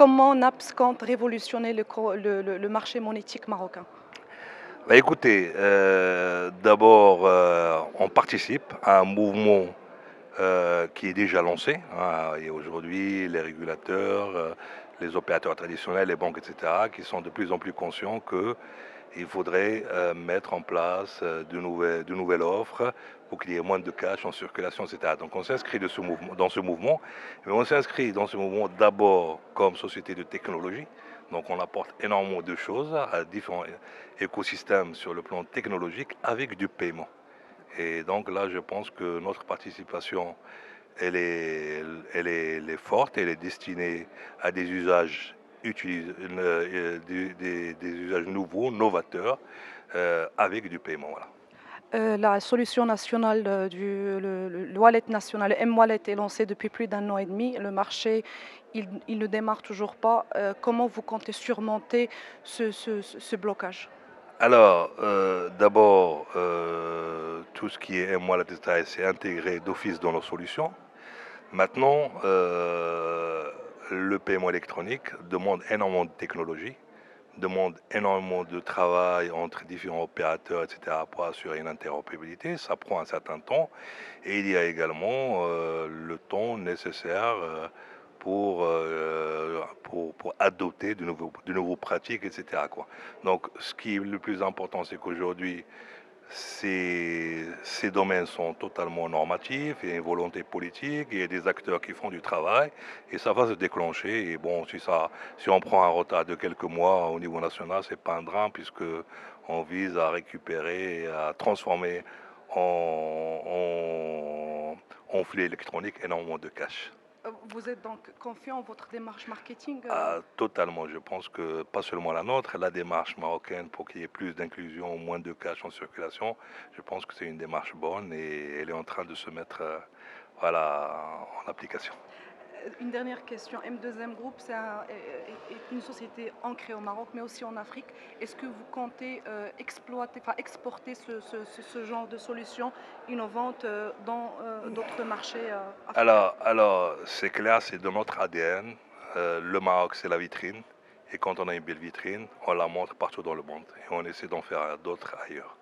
comment NAPS compte révolutionner le marché monétique marocain? Bah, écoutez, d'abord, on participe à un mouvement qui est déjà lancé, hein, et aujourd'hui, les régulateurs, les opérateurs traditionnels, les banques, etc., qui sont de plus en plus conscients qu'il faudrait mettre en place de nouvelles offres pour qu'il y ait moins de cash en circulation, etc. Donc on s'inscrit dans ce mouvement, mais on s'inscrit dans ce mouvement d'abord comme société de technologie. Donc on apporte énormément de choses à différents écosystèmes sur le plan technologique avec du paiement. Et donc là, je pense que notre participation, elle est forte, elle est destinée à des usages, des usages nouveaux, novateurs, avec du paiement. Voilà. La solution nationale le wallet national, le M-Wallet est lancé depuis plus d'un an et demi. Le marché, il ne démarre toujours pas. Comment vous comptez surmonter ce blocage? Alors, d'abord, tout ce qui est MWALET, etc., c'est intégré d'office dans nos solutions. Maintenant, le paiement électronique demande énormément de technologie, demande énormément de travail entre différents opérateurs, etc., pour assurer une interopérabilité. Ça prend un certain temps. Et il y a également le temps nécessaire pour adopter de nouveaux pratiques, etc., quoi. Donc, ce qui est le plus important, c'est qu'aujourd'hui, ces domaines sont totalement normatifs, il y a une volonté politique, il y a des acteurs qui font du travail, et ça va se déclencher. Et bon, si on prend un retard de quelques mois au niveau national, c'est pas un drame, puisque on vise à récupérer et à transformer en flux électronique énormément de cash. Vous êtes donc confiant en votre démarche marketing? Ah, totalement, je pense que pas seulement la nôtre, la démarche marocaine pour qu'il y ait plus d'inclusion, moins de cash en circulation, je pense que c'est une démarche bonne et elle est en train de se mettre voilà, en application. Une dernière question. M2M Group, est une société ancrée au Maroc, mais aussi en Afrique. Est-ce que vous comptez exporter ce genre de solutions innovantes dans d'autres marchés africains? Alors c'est clair, c'est dans notre ADN. Le Maroc, c'est la vitrine. Et quand on a une belle vitrine, on la montre partout dans le monde. Et on essaie d'en faire d'autres ailleurs.